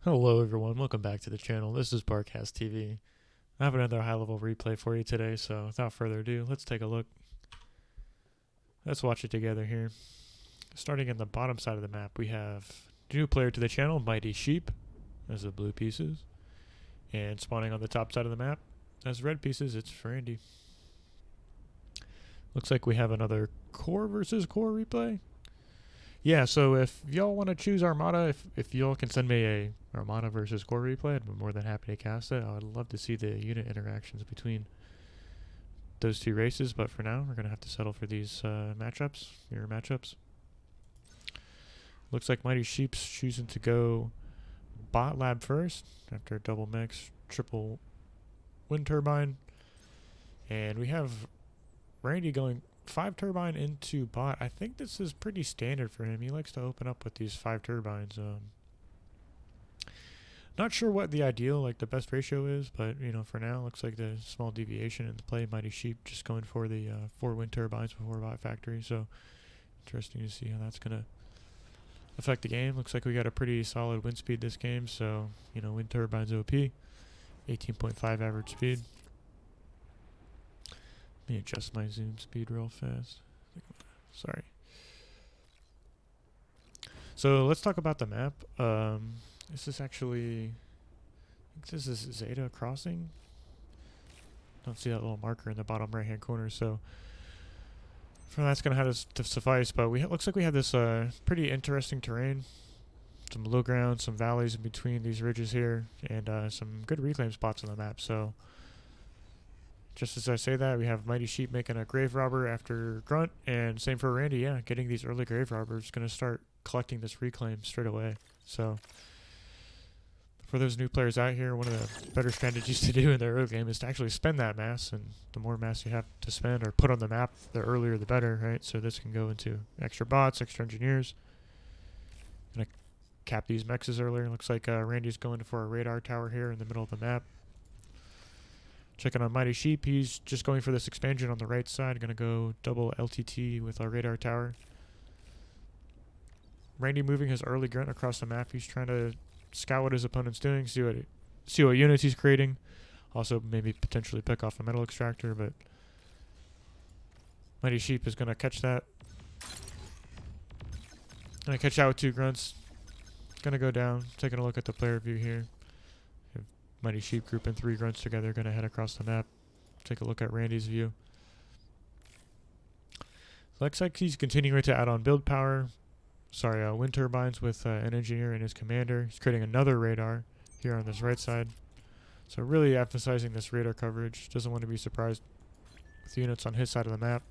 Hello everyone, welcome back to the channel. This is Barcast TV. I have another high-level replay for you today, so without further ado, let's take a look. Let's watch it together here. Starting in the bottom side of the map, we have new player to the channel, MightySheep, as the blue pieces. And spawning on the top side of the map, as red pieces, it's Randy. Looks like we have another core versus core replay. Yeah, so if y'all want to choose Armada, if y'all can send me a Armada versus core replay, I'd be more than happy to cast it. I would love to see the unit interactions between those two races, but for now, we're going to have to settle for these matchups, mirror matchups. Looks like MightySheep's choosing to go bot lab first after a double mix, triple wind turbine. And we have Randy going 5 turbine into bot. I think this is pretty standard for him. He likes to open up with these 5 turbines. Not sure what the ideal, the best ratio is, but for now, looks like the small deviation in the play. MightySheep just going for the 4 wind turbines before bot factory. So interesting to see how that's gonna affect the game. Looks like we got a pretty solid wind speed this game. So wind turbines OP, 18.5 average speed. Let me adjust my zoom speed real fast. Sorry. So let's talk about the map. This is actually, I think this is Zeta Crossing. Don't see that little marker in the bottom right hand corner, so for that's gonna have to suffice. But looks like we have this pretty interesting terrain, some low ground, some valleys in between these ridges here, and some good reclaim spots on the map. So just as I say that, we have MightySheep making a grave robber after grunt, and same for Randy. Yeah, getting these early grave robbers, gonna start collecting this reclaim straight away. So for those new players out here, one of the better strategies to do in the early game is to actually spend that mass, and the more mass you have to spend or put on the map, the earlier the better, right? So this can go into extra bots, extra engineers. Gonna cap these mexes earlier. Looks like Randy's going for a radar tower here in the middle of the map. Checking on MightySheep, he's just going for this expansion on the right side. Gonna go double LTT with our radar tower. Randy moving his early grunt across the map. He's trying to scout what his opponent's doing, see what units he's creating. Also maybe potentially pick off a metal extractor, but MightySheep is gonna catch that. Gonna catch out with 2 grunts. Gonna go down. Taking a look at the player view here. MightySheep grouping 3 grunts together, gonna head across the map. Take a look at Randy's view. Looks like he's continuing to add on build power. Sorry, wind turbines with an engineer and his commander. He's creating another radar here on this right side. So really emphasizing this radar coverage. Doesn't want to be surprised with units on his side of the map.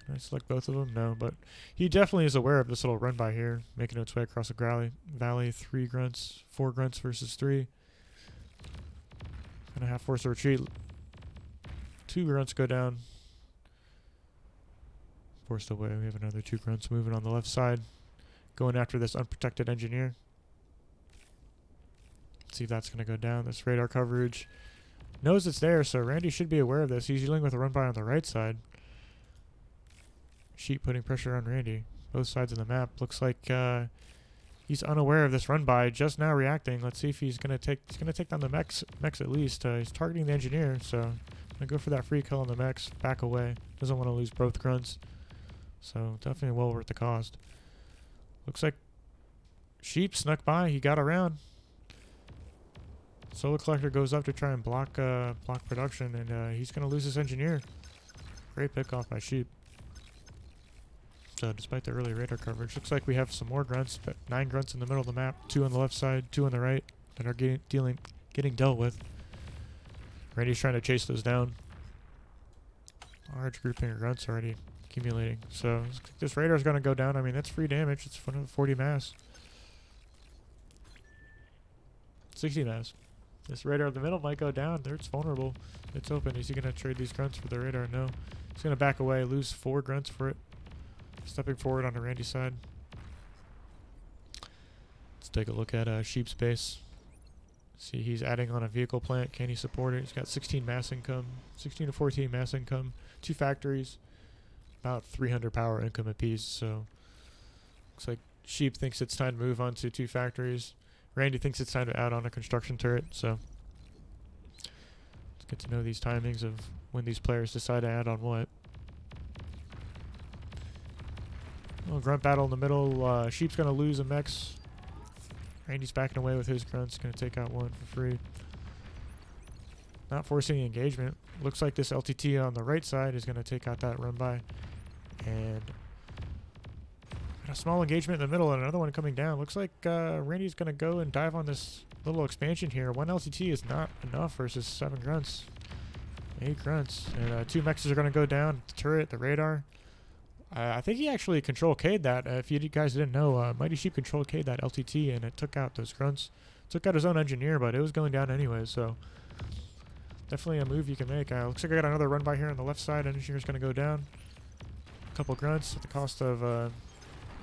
Can I select both of them? No, but he definitely is aware of this little run by here, making its way across the valley. 3 grunts, 4 grunts versus 3. Gonna have force a retreat. 2 grunts go down. Forced away. We have another 2 grunts moving on the left side, going after this unprotected engineer. Let's see if that's gonna go down. This radar coverage knows it's there, so Randy should be aware of this. He's dealing with a run by on the right side. Sheep putting pressure on Randy. Both sides of the map. Looks like he's unaware of this run by, just now reacting. Let's see if he's gonna take down the mechs at least. He's targeting the engineer, so gonna go for that free kill on the mechs. Back away. Doesn't want to lose both grunts. So definitely well worth the cost. Looks like Sheep snuck by. He got around. Solar Collector goes up to try and block production, and he's gonna lose his engineer. Great pick off by Sheep. So despite the early radar coverage, looks like we have some more grunts, but 9 grunts in the middle of the map, 2 on the left side, 2 on the right, that are getting dealt with. Randy's trying to chase those down. Large grouping of grunts already accumulating. So this radar's gonna go down. I mean, that's free damage. It's 40 mass. 60 mass. This radar in the middle might go down. There, it's vulnerable. It's open. Is he gonna trade these grunts for the radar? No. He's gonna back away, lose 4 grunts for it. Stepping forward on the Randy side. Let's take a look at Sheep's base. See, he's adding on a vehicle plant. Can he support it? He's got 16 mass income, 16 to 14 mass income, 2 factories, about 300 power income apiece. So looks like Sheep thinks it's time to move on to 2 factories. Randy thinks it's time to add on a construction turret, so let's get to know these timings of when these players decide to add on what. Well, grunt battle in the middle. Sheep's going to lose a mechs. Randy's backing away with his grunts. Going to take out one for free. Not forcing the engagement. Looks like this LTT on the right side is going to take out that run by. And a small engagement in the middle and another one coming down. Looks like Randy's going to go and dive on this little expansion here. One LTT is not enough versus 7 grunts. 8 grunts. And 2 mechs are going to go down. The turret, the radar. I think he actually control K'd that. If you guys didn't know, MightySheep control K'd that LTT and it took out those grunts. Took out his own engineer, but it was going down anyway, so definitely a move you can make. Looks like I got another run by here on the left side. Engineer's going to go down. A couple grunts at the cost of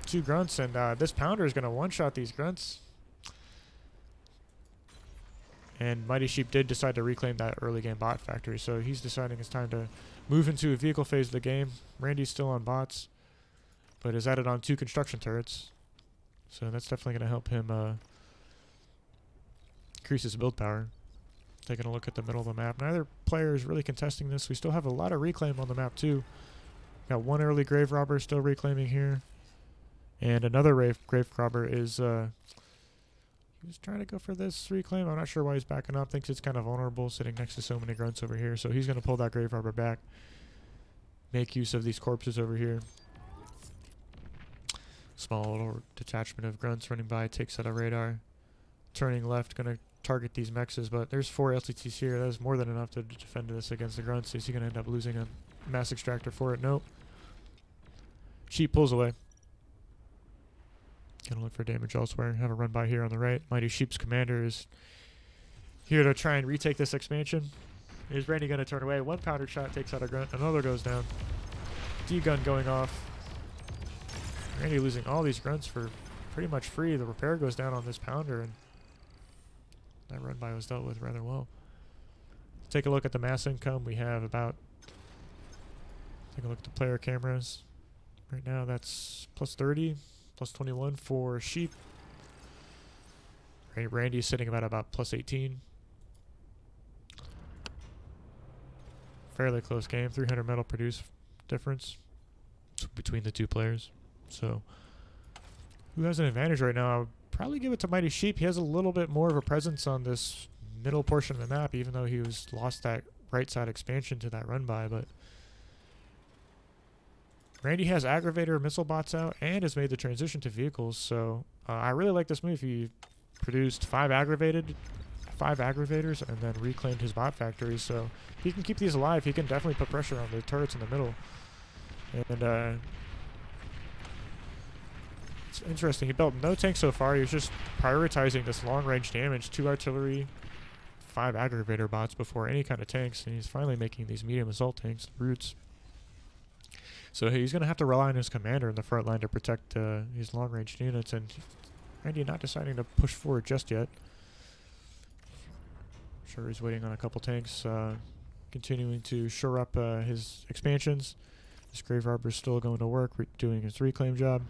2 grunts, and this pounder is going to one-shot these grunts. And MightySheep did decide to reclaim that early game bot factory, so he's deciding it's time to move into a vehicle phase of the game. Randy's still on bots, but has added on 2 construction turrets. So that's definitely going to help him increase his build power. Taking a look at the middle of the map. Neither player is really contesting this. We still have a lot of reclaim on the map too. Got one early grave robber still reclaiming here. And another grave robber is he was trying to go for this reclaim. I'm not sure why he's backing up. Thinks it's kind of vulnerable sitting next to so many grunts over here. So he's going to pull that grave robber back. Make use of these corpses over here. Small little detachment of grunts running by. Takes out a radar. Turning left. Going to target these mexes. But there's 4 LTTs here. That is more than enough to defend this against the grunts. Is he going to end up losing a mass extractor for it? Nope. Sheep pulls away. Gonna look for damage elsewhere. Have a run by here on the right. MightySheep's commander is here to try and retake this expansion. Is Randy gonna turn away? One powder shot takes out a grunt. Another goes down. D-gun going off. Randy losing all these grunts for pretty much free. The repair goes down on this pounder, and that run by was dealt with rather well. Take a look at the mass income. We have about, take a look at the player cameras. Right now that's plus 30. Plus 21 for Sheep. Randy's sitting about plus 18. Fairly close game. 300 metal produce difference between the 2 players. So who has an advantage right now? I would probably give it to MightySheep. He has a little bit more of a presence on this middle portion of the map, even though he lost that right side expansion to that run by. But Randy has aggravator missile bots out and has made the transition to vehicles, so I really like this move. He produced 5 aggravators and then reclaimed his bot factory, so if he can keep these alive, he can definitely put pressure on the turrets in the middle. And it's interesting. He built no tanks so far. He was just prioritizing this long-range damage, 2 artillery, 5 aggravator bots before any kind of tanks, and he's finally making these medium assault tanks, roots. So he's going to have to rely on his commander in the front line to protect his long-range units, and Randy not deciding to push forward just yet. Sure, he's waiting on a couple tanks, continuing to shore up his expansions. This grave robber is still going to work, doing his reclaim job.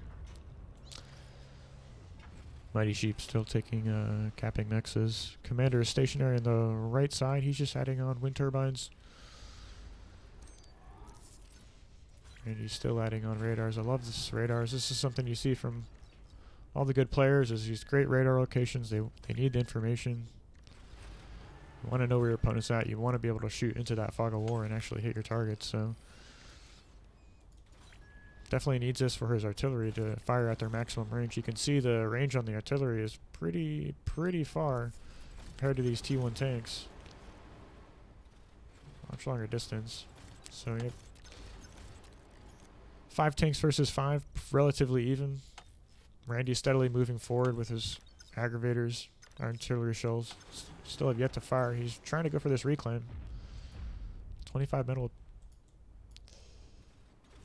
MightySheep still taking capping mexes. Commander is stationary on the right side. He's just adding on wind turbines. And he's still adding on radars. I love this radars. This is something you see from all the good players, is these great radar locations. They need the information. You want to know where your opponent's at. You want to be able to shoot into that fog of war and actually hit your targets. So definitely needs this for his artillery to fire at their maximum range. You can see the range on the artillery is pretty far compared to these T1 tanks. Much longer distance. So you have 5 tanks versus 5, relatively even. Randy's steadily moving forward with his aggravators, artillery shells. Still have yet to fire. He's trying to go for this reclaim. 25 metal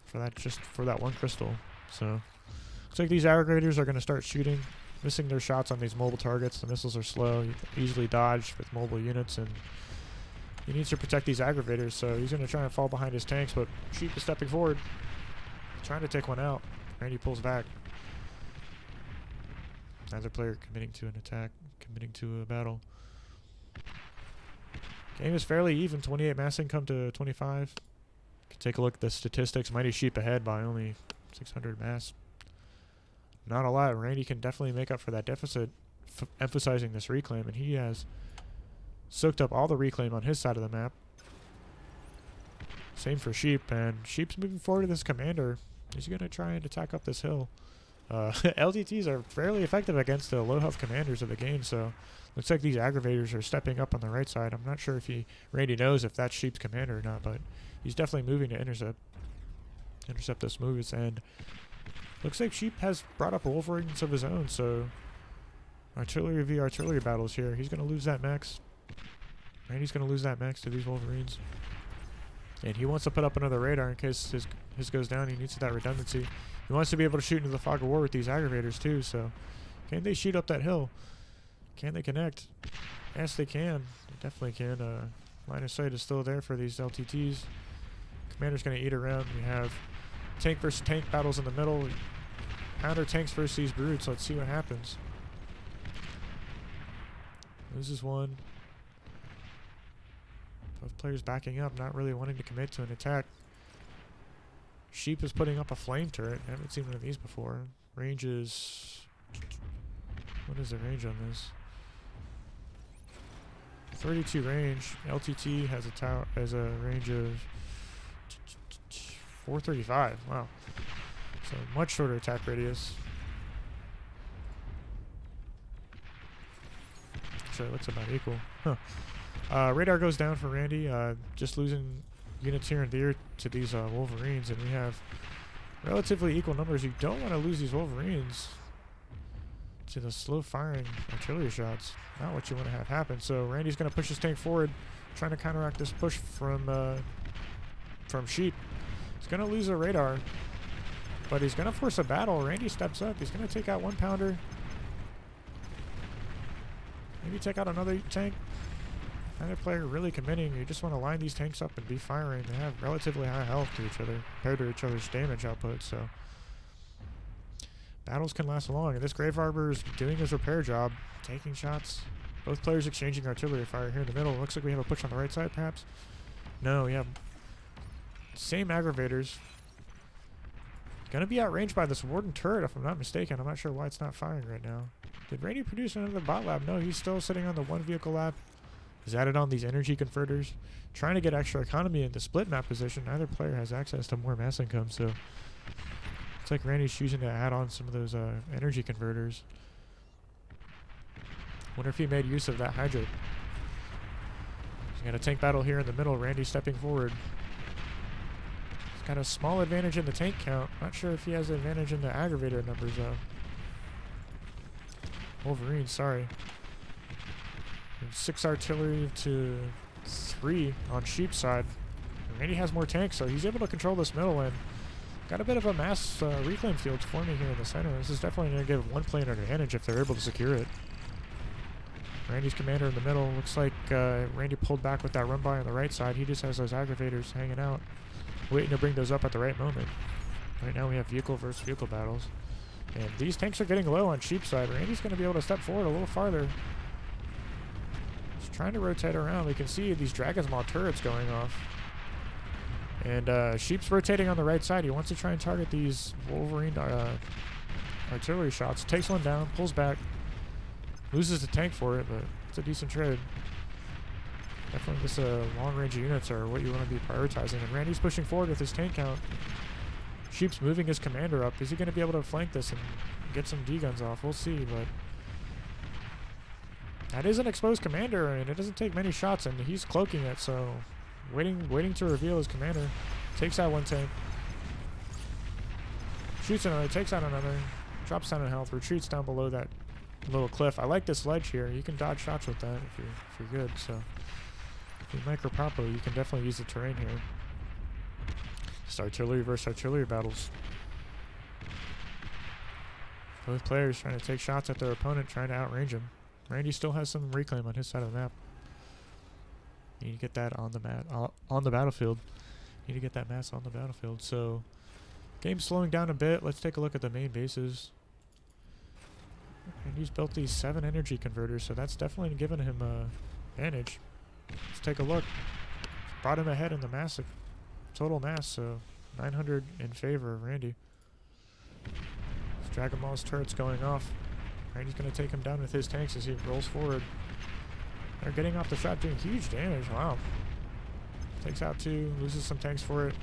for that, just for that 1 crystal. So looks like these aggravators are going to start shooting, missing their shots on these mobile targets. The missiles are slow, you can easily dodge with mobile units, and he needs to protect these aggravators. So he's going to try and fall behind his tanks, but Sheep is stepping forward, trying to take one out. Randy pulls back. Neither player committing to an attack, committing to a battle. Game is fairly even, 28 mass income to 25. Can take a look at the statistics. MightySheep ahead by only 600 mass. Not a lot. Randy can definitely make up for that deficit, emphasizing this reclaim, and he has soaked up all the reclaim on his side of the map. Same for Sheep, and Sheep's moving forward to this commander. He's going to try and attack up this hill. LTTs are fairly effective against the low health commanders of the game, so looks like these aggravators are stepping up on the right side. I'm not sure if Randy knows if that's Sheep's commander or not, but he's definitely moving to intercept those moves, and looks like Sheep has brought up Wolverines of his own, so artillery v artillery battles here. He's going to lose that max. Randy's going to lose that max to these Wolverines. And he wants to put up another radar in case his goes down. He needs that redundancy. He wants to be able to shoot into the fog of war with these aggravators too, so can they shoot up that hill? Can they connect? Yes, they can. They definitely can. Line of sight is still there for these LTTs. Commander's going to eat around. We have tank versus tank battles in the middle. Pounder tanks versus these brutes. Let's see what happens. Loses one. Both players backing up, not really wanting to commit to an attack. Sheep is putting up a flame turret. I haven't seen one of these before. Range is... What is the range on this? 32 range. LTT has a range of 435. Wow. So much shorter attack radius. So it looks about equal. Huh. Radar goes down for Randy. Just losing units here and there to these Wolverines, and we have relatively equal numbers. You don't want to lose these Wolverines to the slow firing artillery shots. Not what you want to have happen. So Randy's going to push his tank forward, trying to counteract this push from Sheep. He's going to lose a radar, but he's going to force a battle. Randy steps up. He's going to take out one pounder. Maybe take out another tank. Another player really committing. You just want to line these tanks up and be firing. They have relatively high health to each other compared to each other's damage output, so battles can last long. And this Grave Arbor is doing his repair job, taking shots. Both players exchanging artillery fire here in the middle. Looks like we have a push on the right side, perhaps. No, we have same aggravators. Gonna be outranged by this Warden turret, if I'm not mistaken. I'm not sure why it's not firing right now. Did Randy produce another bot lab? No, he's still sitting on the one vehicle lab. He's added on these energy converters, trying to get extra economy in the split map position. Neither player has access to more mass income, so it's like Randy's choosing to add on some of those energy converters. Wonder if he made use of that hydrate. He's got a tank battle here in the middle. Randy stepping forward. He's got a small advantage in the tank count. Not sure if he has an advantage in the aggravator numbers though. Wolverine, sorry. 6 artillery to 3 on Sheep's side. Randy has more tanks, so he's able to control this middle and got a bit of a mass reclaim field forming here in the center. This is definitely going to give one player an advantage if they're able to secure it. Randy's commander in the middle. Looks like Randy pulled back with that run by on the right side. He just has those aggravators hanging out, waiting to bring those up at the right moment. Right now we have vehicle versus vehicle battles. And these tanks are getting low on Sheep's side. Randy's going to be able to step forward a little farther. Trying to rotate around. We can see these Dragon's Maw turrets going off. And Sheep's rotating on the right side. He wants to try and target these Wolverine artillery shots. Takes one down, pulls back, loses the tank for it, but it's a decent trade. Definitely this long-range units are what you want to be prioritizing. And Randy's pushing forward with his tank count. Sheep's moving his commander up. Is he going to be able to flank this and get some D-guns off? We'll see, but that is an exposed commander, and it doesn't take many shots, and he's cloaking it, so waiting to reveal his commander. Takes out one tank. Shoots another, takes out another. Drops down in health, retreats down below that little cliff. I like this ledge here. You can dodge shots with that if you're good, so if you micro properly, you can definitely use the terrain here. Just artillery versus artillery battles. Both players trying to take shots at their opponent, trying to outrange him. Randy still has some reclaim on his side of the map. You need to get that on the on the battlefield. You need to get that mass on the battlefield. So, game's slowing down a bit. Let's take a look at the main bases. And he's built these 7 energy converters, so that's definitely given him advantage. Let's take a look. Brought him ahead in the massive total mass, so 900 in favor of Randy. Dragon Ball's turret's going off. Randy's going to take him down with his tanks as he rolls forward. They're getting off the shot, doing huge damage. Wow. Takes out 2, loses some tanks for it.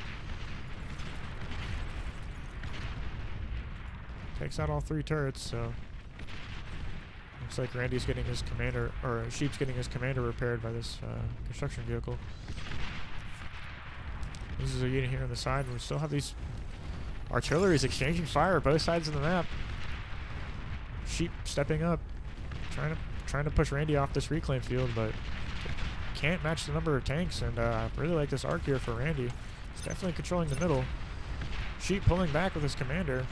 Takes out all 3 turrets, so looks like Randy's getting his commander, or Sheep's getting his commander repaired by this construction vehicle. This is a unit here on the side. We still have these artilleries exchanging fire both sides of the map. Sheep stepping up, trying to push Randy off this reclaim field, but can't match the number of tanks. And I really like this arc here for Randy. He's definitely controlling the middle. Sheep pulling back with his commander.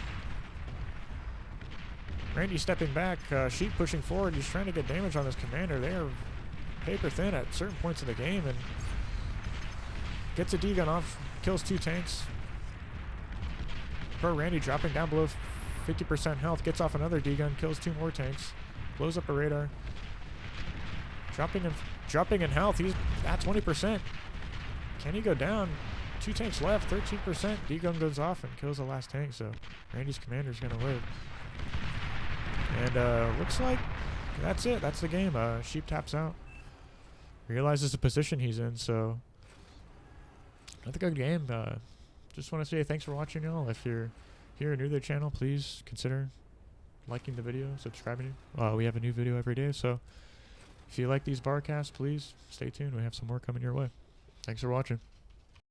Randy stepping back. Sheep pushing forward. He's trying to get damage on his commander. They are paper thin at certain points of the game, and gets a D-gun off, kills 2 tanks. Poor Randy dropping down below 50% health, gets off another D-gun, kills 2 more tanks, blows up a radar. Dropping in health, he's at 20%. Can he go down? 2 tanks left, 13%. D-gun goes off and kills the last tank, so Randy's commander's gonna live. And looks like that's it. That's the game. Sheep taps out. Realizes the position he's in, so another good game. Just want to say thanks for watching, y'all. If you're here and new to the channel, please consider liking the video, subscribing. We have a new video every day, so if you like these barcasts, please stay tuned. We have some more coming your way. Thanks for watching.